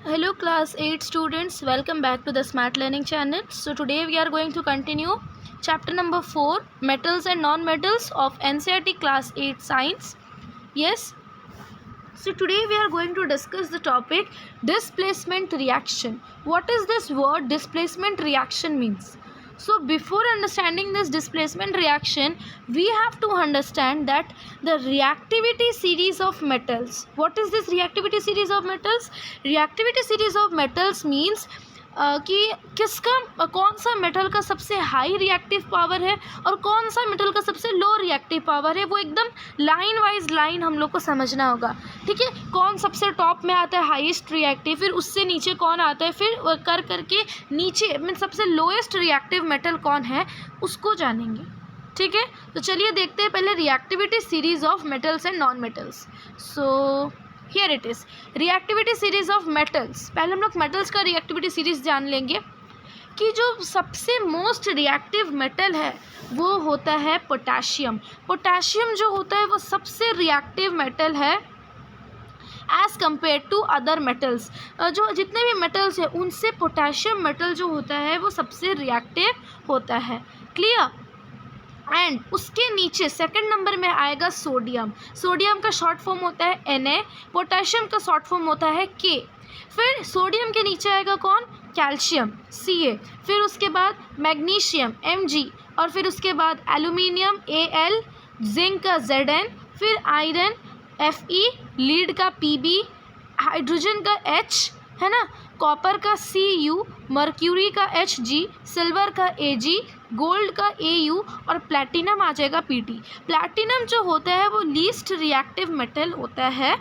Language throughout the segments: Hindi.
Hello class 8 students, welcome back to the Smart Learning channel. So today we are going to continue chapter number 4, metals and non-metals of NCERT class 8 science. Yes. So today we are going to discuss the topic displacement reaction. What is this word displacement reaction means? So before understanding this displacement reaction, we have to understand that the reactivity series of metals. What is this reactivity series of metals? Reactivity series of metals means कि किसका कौन सा मेटल का सबसे हाई रिएक्टिव पावर है और कौन सा मेटल का सबसे लो रिएक्टिव पावर है, वो एकदम लाइन वाइज लाइन हम लोग को समझना होगा. ठीक है, कौन सबसे टॉप में आता है हाईएस्ट रिएक्टिव, फिर उससे नीचे कौन आता है, फिर करके नीचे मीन सबसे लोएस्ट रिएक्टिव मेटल कौन है उसको जानेंगे. ठीक है, तो चलिए देखते हैं पहले reactivity series of metals and non metals. So here it is reactivity series of metals. पहले हम लोग मेटल्स का रिएक्टिविटी सीरीज जान लेंगे कि जो सबसे मोस्ट रिएक्टिव मेटल है वो होता है पोटेशियम. पोटेशियम जो होता है वो सबसे रिएक्टिव मेटल है as compare to other metals. जो जितने भी मेटल्स हैं उनसे पोटेशियम मेटल जो होता है वो सबसे रिएक्टिव होता है. क्लियर. एंड उसके नीचे सेकंड नंबर में आएगा सोडियम. सोडियम का शॉर्ट फॉर्म होता है Na. पोटेशियम का शॉर्ट फॉर्म होता है K. फिर सोडियम के नीचे आएगा कौन, कैल्शियम Ca. फिर उसके बाद मैग्नीशियम Mg. और फिर उसके बाद एल्यूमिनियम Al, जिंक का Zn, फिर आयरन Fe, लीड का Pb, हाइड्रोजन का H है ना, कॉपर का Cu, मर्क्यूरी का Hg, सिल्वर का Ag, गोल्ड का Au और प्लैटिनम आ जाएगा Pt. प्लैटिनम जो होता है वो लीस्ट रिएक्टिव मेटल होता है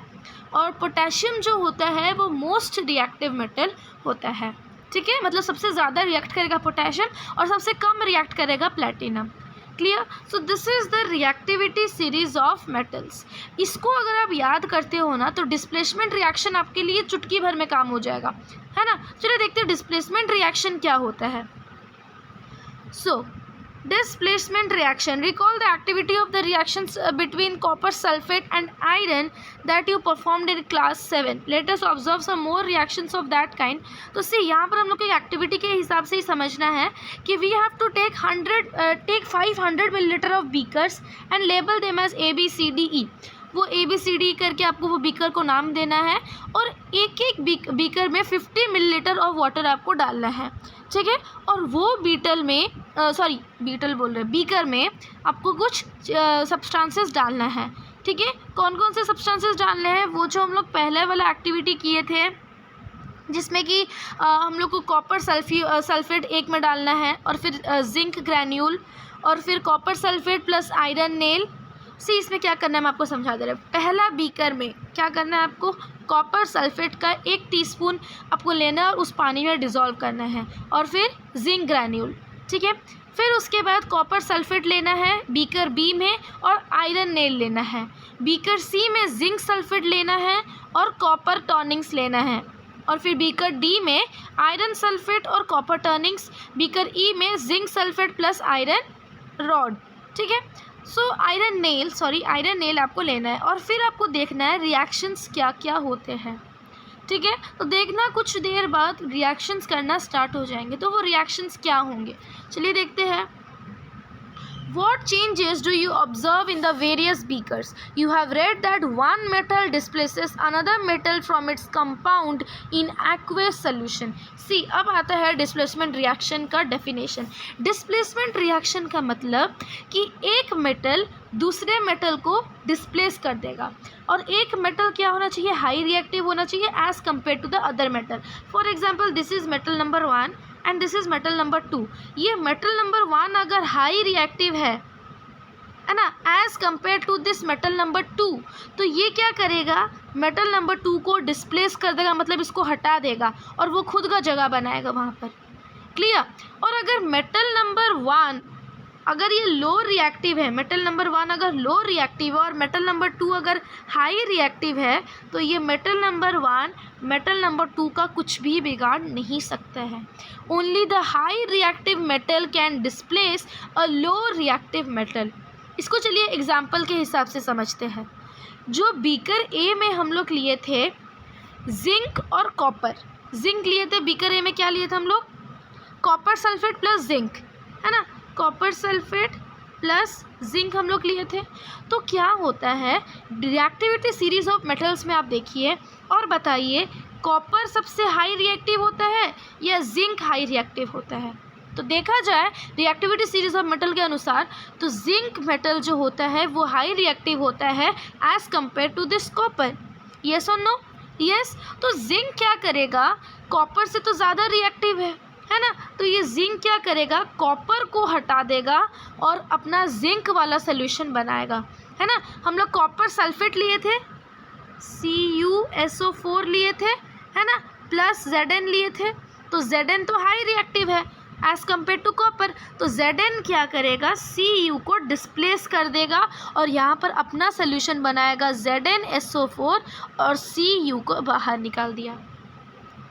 और पोटेशियम जो होता है वो मोस्ट रिएक्टिव मेटल होता है. ठीक है, मतलब सबसे ज़्यादा रिएक्ट करेगा पोटेशियम और सबसे कम रिएक्ट करेगा platinum. Clear. So this is the reactivity series of metals. इसको अगर आप याद करते हो ना तो डिस्प्लेसमेंट रिएक्शन आपके लिए चुटकी भर में काम हो जाएगा, है ना. चलिए देखते हैं डिस्प्लेसमेंट रिएक्शन क्या होता है. So, displacement reaction. Recall the activity of the reactions between copper sulfate and iron that you performed in class 7. Let us observe some more reactions of that kind. तो see यहाँ पर हम लोग को एक्टिविटी के हिसाब से ही समझना है कि we have to take 500 milliliter of beakers and label them as A B C D E. वो ABCD करके आपको वो बीकर को नाम देना है और एक एक बीकर में 50 मिलीलीटर ऑफ वाटर आपको डालना है. ठीक है, और वो बीटर में आपको कुछ सब्सटेंसेस डालना है. ठीक है, कौन कौन से सब्सटेंसेस डालने हैं, वो जो हम लोग पहले वाला एक्टिविटी किए थे जिसमें कि हम लोग को कॉपर सल्फेट एक में डालना है और फिर जिंक ग्रैन्यूल और फिर copper sulphate plus iron nail. See इसमें क्या करना है मैं आपको समझा दे रहा हूँ. पहला बीकर में क्या करना है आपको, कॉपर सल्फेट का 1 टीस्पून आपको लेना है और उस पानी में डिज़ोल्व करना है और फिर जिंक ग्रैन्यूल. ठीक है, फिर उसके बाद कॉपर सल्फेट लेना है बीकर बी में और आयरन नेल लेना है. बीकर सी में जिंक सल्फेट लेना है और कॉपर टॉनिंग्स लेना है और फिर बीकर डी में आयरन सल्फेट और कॉपर टर्निंग्स, बीकर ई में zinc sulphate plus iron rod. ठीक है, सो आयरन नेल आपको लेना है और फिर आपको देखना है रिएक्शंस क्या क्या होते हैं. ठीक है, तो देखना कुछ देर बाद रिएक्शंस करना स्टार्ट हो जाएंगे. तो वो रिएक्शंस क्या होंगे चलिए देखते हैं. What changes do you observe in the various beakers? You have read that one metal displaces another metal from its compound in aqueous solution. See, अब आता है displacement reaction का definition. Displacement reaction का मतलब कि एक मेटल दूसरे मेटल को डिस्प्लेस कर देगा और एक मेटल क्या होना चाहिए, हाई रिएक्टिव होना चाहिए as compare to the other metal. For example this is metal number 1 and this is metal number 2. ये मेटल नंबर 1 अगर हाई रिएक्टिव है ना as compare to this metal number 2, तो ये क्या करेगा, मेटल नंबर 2 को डिस्प्लेस कर देगा, मतलब इसको हटा देगा और वो खुद का जगह बनाएगा वहाँ पर. क्लियर. और अगर मेटल नंबर 1 अगर ये लो रिएक्टिव है, मेटल नंबर 1 अगर लो रिएक्टिव है और मेटल नंबर 2 अगर हाई रिएक्टिव है, तो ये मेटल नंबर 1 मेटल नंबर 2 का कुछ भी बिगाड़ नहीं सकता है. Only the high reactive metal can displace a low reactive metal. इसको चलिए एग्जाम्पल के हिसाब से समझते हैं. जो बीकर ए में हम लोग लिए थे जिंक और कॉपर, जिंक लिए थे बीकर ए में, क्या लिए थे हम लोग, कॉपर सल्फेट प्लस जिंक, है ना, कॉपर सल्फेट प्लस जिंक हम लोग लिए थे। तो क्या होता है रिएक्टिविटी सीरीज ऑफ मेटल्स में, आप देखिए और बताइए कॉपर सबसे हाई रिएक्टिव होता है या जिंक हाई रिएक्टिव होता है। तो देखा जाए रिएक्टिविटी सीरीज ऑफ मेटल के अनुसार तो जिंक मेटल जो होता है वो हाई रिएक्टिव होता है as compare to this copper. Yes और नो? यस। तो जिंक क्या करेगा, कॉपर से तो ज़्यादा रिएक्टिव है ना, तो ये जिंक क्या करेगा, कॉपर को हटा देगा और अपना जिंक वाला सोल्यूशन बनाएगा, है ना। हम लोग कॉपर सल्फेट लिए थे, CuSO4 लिए थे, है ना, प्लस Zn लिए थे। तो Zn तो हाई रिएक्टिव है एज कम्पेयर टू कॉपर, तो Zn क्या करेगा, Cu को डिस्प्लेस कर देगा और यहाँ पर अपना सोल्यूशन बनाएगा ZnSO4 और Cu को बाहर निकाल दिया,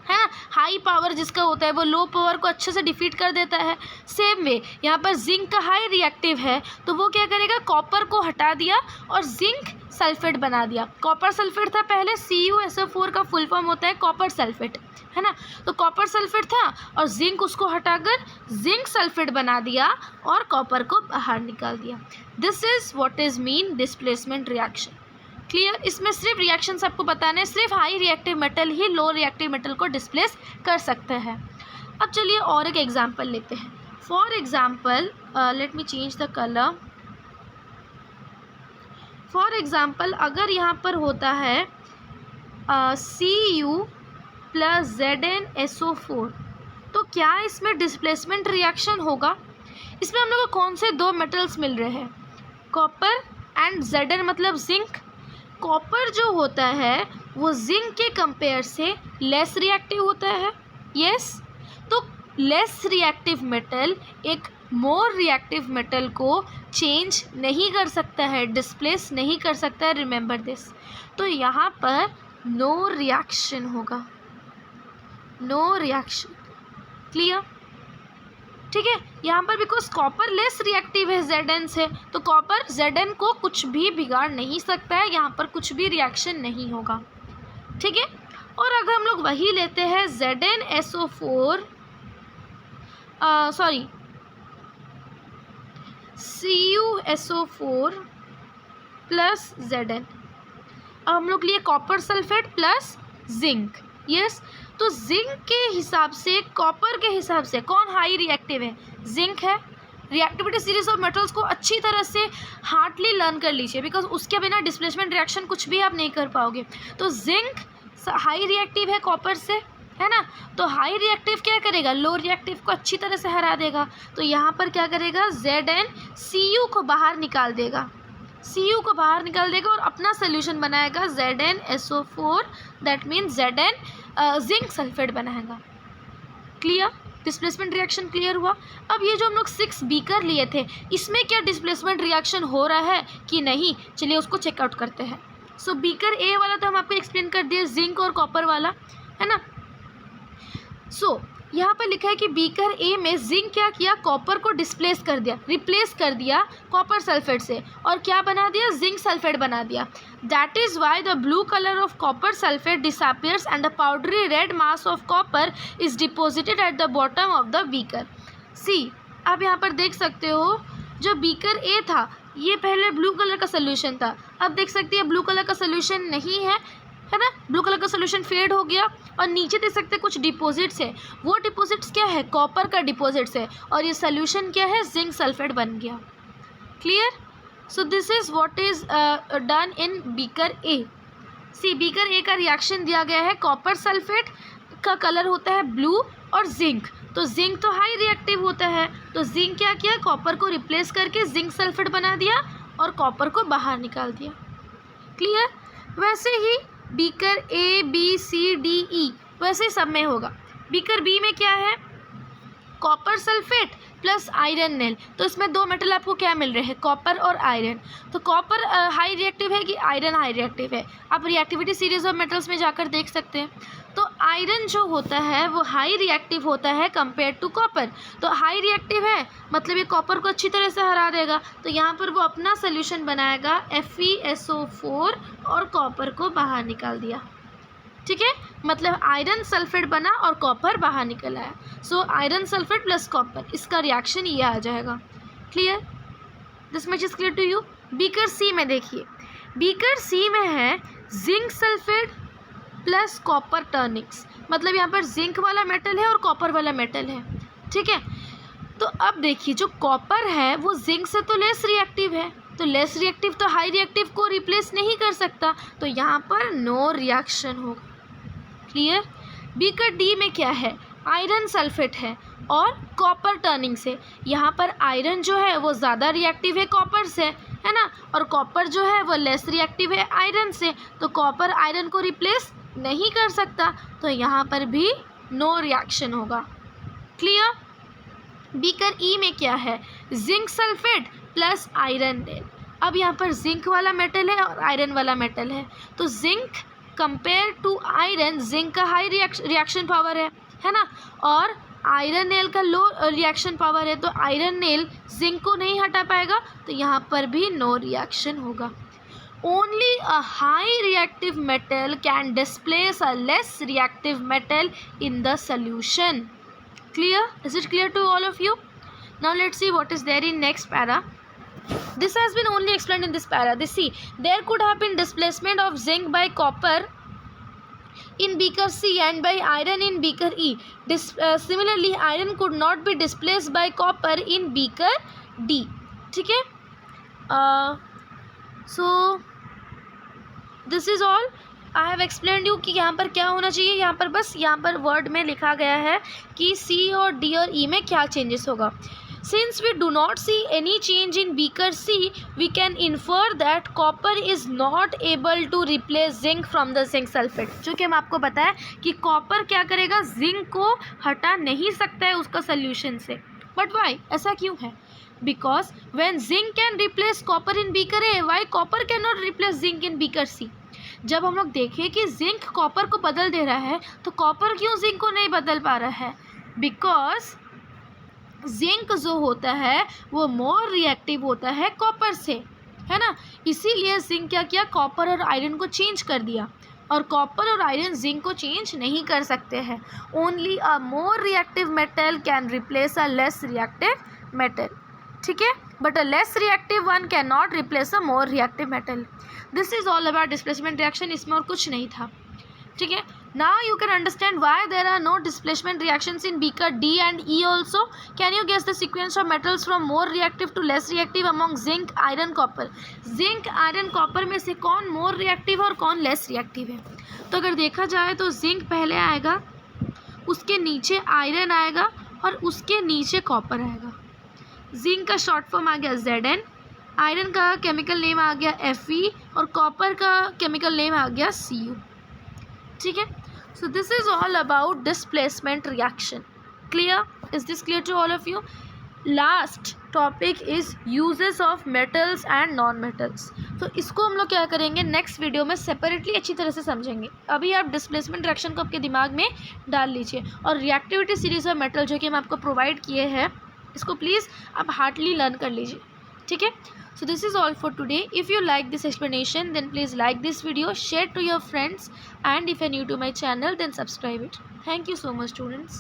है ना। हाई पावर जिसका होता है वो लो पावर को अच्छे से डिफीट कर देता है। सेम वे यहाँ पर जिंक का हाई रिएक्टिव है तो वो क्या करेगा, कॉपर को हटा दिया और जिंक सल्फेट बना दिया। कॉपर सल्फेट था पहले, CuSO4 का फुल फॉर्म होता है कॉपर सल्फेट, है ना। तो कॉपर सल्फेट था और जिंक उसको हटाकर जिंक सल्फेट बना दिया और कॉपर को बाहर निकाल दिया। This is what is mean displacement reaction. Clear? इसमें सिर्फ रिएक्शंस आपको बताने हैं, सिर्फ हाई रिएक्टिव मेटल ही लो रिएक्टिव मेटल को डिस्प्लेस कर सकते हैं। अब चलिए और एक एग्जांपल लेते हैं। For example let me change the colour. For example अगर यहाँ पर होता है Cu प्लस ZnSO4 तो क्या इसमें डिस्प्लेसमेंट रिएक्शन होगा? इसमें हम लोग को कौन से दो मेटल्स मिल रहे हैं, कॉपर एंड Zn मतलब जिंक। कॉपर जो होता है वो जिंक के कंपेयर से लेस रिएक्टिव होता है। यस। तो लेस रिएक्टिव मेटल एक मोर रिएक्टिव मेटल को चेंज नहीं कर सकता है, डिस्प्लेस नहीं कर सकता है, रिमेंबर दिस। तो यहाँ पर नो रिएक्शन होगा, नो रिएक्शन। क्लियर? ठीक है। यहाँ पर बिकॉज कॉपर लेस रिएक्टिव है Zn से, तो कॉपर Zn को कुछ भी बिगाड़ नहीं सकता है, यहाँ पर कुछ भी रिएक्शन नहीं होगा। ठीक है। और अगर हम लोग वही लेते हैं ZnSO4 sorry CuSO4 plus Zn, अब हम लोग लिए copper sulphate plus zinc. Yes. तो जिंक के हिसाब से, कॉपर के हिसाब से कौन हाई रिएक्टिव है, जिंक है। रिएक्टिविटी सीरीज ऑफ मेटल्स को अच्छी तरह से हार्डली लर्न कर लीजिए बिकॉज उसके बिना डिस्प्लेसमेंट रिएक्शन कुछ भी आप नहीं कर पाओगे। तो जिंक हाई रिएक्टिव है कॉपर से, है ना, तो हाई रिएक्टिव क्या करेगा, लो रिएक्टिव को अच्छी तरह से हरा देगा। तो यहाँ पर क्या करेगा, Zn Cu को बाहर निकाल देगा, Cu को बाहर निकाल देगा और अपना सोल्यूशन बनाएगा ZnSO4, that means Zn zinc sulphate बनाएगा। क्लियर? डिस्प्लेसमेंट रिएक्शन क्लियर हुआ। अब ये जो हम लोग 6 बीकर लिए थे इसमें क्या डिस्प्लेसमेंट रिएक्शन हो रहा है कि नहीं, चलिए उसको चेकआउट करते हैं। सो बीकर ए वाला तो हम आपको एक्सप्लेन कर दिए, जिंक और कॉपर वाला, है ना। सो यहाँ पर लिखा है कि बीकर ए में जिंक क्या किया, कॉपर को डिस्प्लेस कर दिया, रिप्लेस कर दिया कॉपर सल्फेट से और क्या बना दिया, जिंक सल्फेट बना दिया। That is why the blue colour of copper sulphate disappears and the powdery red mass of copper is deposited at the bottom of the beaker. See, आप यहाँ पर देख सकते हो जो बीकर ए था ये पहले ब्लू कलर का सोल्यूशन था, अब देख सकते हैं ब्लू कलर का सोल्यूशन नहीं है, है ना, ब्लू कलर का सोल्यूशन फेड हो गया और नीचे देख सकते हैं कुछ डिपॉजिट्स है, वो डिपॉजिट्स क्या है, कॉपर का डिपॉजिट्स है और ये सोल्यूशन क्या है, जिंक सल्फेट बन गया। Clear? So this is what is done in beaker A. See, beaker A का रिएक्शन दिया गया है, कॉपर सल्फेट का कलर होता है ब्लू और जिंक, तो जिंक तो हाई रिएक्टिव होता है, तो जिंक क्या किया, कॉपर को रिप्लेस करके जिंक सल्फेट बना दिया और कॉपर को बाहर निकाल दिया। क्लियर? वैसे ही beaker A B C D E वैसे सब में होगा। बीकर बी में क्या है, copper sulphate plus iron nail, तो इसमें दो मेटल आपको क्या मिल रहे हैं, कॉपर और आयरन। तो कॉपर हाई रिएक्टिव है कि आयरन हाई रिएक्टिव है, आप रिएक्टिविटी सीरीज ऑफ मेटल्स में जाकर देख सकते हैं। तो आयरन जो होता है वो हाई रिएक्टिव होता है कंपेयर टू कॉपर, तो हाई रिएक्टिव है मतलब ये कॉपर को अच्छी तरह से हरा देगा, तो यहाँ पर वो अपना सोल्यूशन बनाएगा FeSO4 और कॉपर को बाहर निकाल दिया। ठीक है, मतलब आयरन सल्फेट बना और कॉपर बाहर निकल आया। So iron sulphate plus copper, इसका रिएक्शन ये आ जाएगा। Clear, this much is clear to you. Beaker C में देखिए, बीकर सी में है zinc sulphate plus copper turnings, मतलब यहाँ पर जिंक वाला मेटल है और कॉपर वाला मेटल है। ठीक है, तो अब देखिए जो कॉपर है वो जिंक से तो लेस रिएक्टिव है, तो लेस रिएक्टिव तो हाई रिएक्टिव को रिप्लेस नहीं कर सकता, तो यहाँ पर नो रिएक्शन होगा। क्लियर। बीकर डी में क्या है, आयरन सल्फेट है और कॉपर टर्निंग से, यहाँ पर आयरन जो है वो ज़्यादा रिएक्टिव है कॉपर से, है ना, और कॉपर जो है वो लेस रिएक्टिव है आयरन से, तो कॉपर आयरन को रिप्लेस नहीं कर सकता, तो यहाँ पर भी नो रिएक्शन होगा। क्लियर। बीकर ई में क्या है, zinc sulphate plus iron nail. अब यहाँ पर जिंक वाला मेटल है और आयरन वाला मेटल है, तो zinc compare to iron, zinc का हाई रिएक्शन पावर है ना, और आयरन नेल का लो रिएक्शन पावर है, तो आयरन नेल जिंक को नहीं हटा पाएगा, तो यहाँ पर भी नो रिएक्शन होगा। Only a high reactive metal can displace a less reactive metal in the solution. Clear? Is it clear to all of you? Now let's see what is there in next para. This has been only explained in this para. This, see, there could have been displacement of zinc by copper in beaker C and by iron in beaker E. Similarly, iron could not be displaced by copper in beaker D. ठीक है, so this is all I have explained you कि यहाँ पर क्या होना चाहिए। यहाँ पर बस यहाँ पर वर्ड में लिखा गया है कि C और D और E में क्या चेंजेस होगा। Since we do not see any change in beaker C, we can infer that copper is not able to replace zinc from the zinc sulfate। जो कि हम आपको बताया कि कॉपर क्या करेगा, जिंक को हटा नहीं सकता है उसका सोल्यूशन से। बट वाई, ऐसा क्यों है? Because when zinc can replace copper in beaker A, why copper cannot replace zinc in beaker C? जब हम लोग देखें कि जिंक कॉपर को बदल दे रहा है, तो कॉपर क्यों जिंक को नहीं बदल पा रहा है? बिकॉज जिंक जो होता है वो मोर रिएक्टिव होता है कॉपर से, है ना, इसीलिए जिंक क्या किया, कॉपर और आयरन को चेंज कर दिया, और कॉपर और आयरन जिंक को चेंज नहीं कर सकते हैं। Only a more reactive metal can replace a less reactive metal. ठीक है, but a less reactive one can not replace a more reactive metal. This is all about displacement reaction, इसमें और कुछ नहीं था। ठीक है, now you can understand why there are no displacement reactions in beaker D and E also. Can you guess the sequence of metals from more reactive to less reactive among zinc, iron, copper? zinc, iron, copper में से कौन more reactive और कौन less reactive है? तो अगर देखा जाए तो zinc पहले आएगा, उसके नीचे आयरन आएगा और उसके नीचे कॉपर आएगा। जिंक का शॉर्ट फॉर्म आ गया Zn, आयरन का केमिकल नेम आ गया Fe और कॉपर का केमिकल नेम आ गया Cu। ठीक है, so this is all about displacement reaction. Clear? Is this clear to all of you? Last topic is uses of metals and non-metals. तो इसको हम लोग क्या करेंगे, नेक्स्ट वीडियो में सेपरेटली अच्छी तरह से समझेंगे। अभी आप डिस्प्लेसमेंट रिएक्शन को आपके दिमाग में डाल लीजिए, और रिएक्टिविटी सीरीज ऑफ मेटल जो कि हम आपको प्रोवाइड किए हैं, इसको प्लीज़ आप हार्डली लर्न कर लीजिए। ठीक है, so this is all for today. If you like this explanation, then please like this video, share to your friends, and if you're new to my channel, then subscribe it. Thank you so much, students.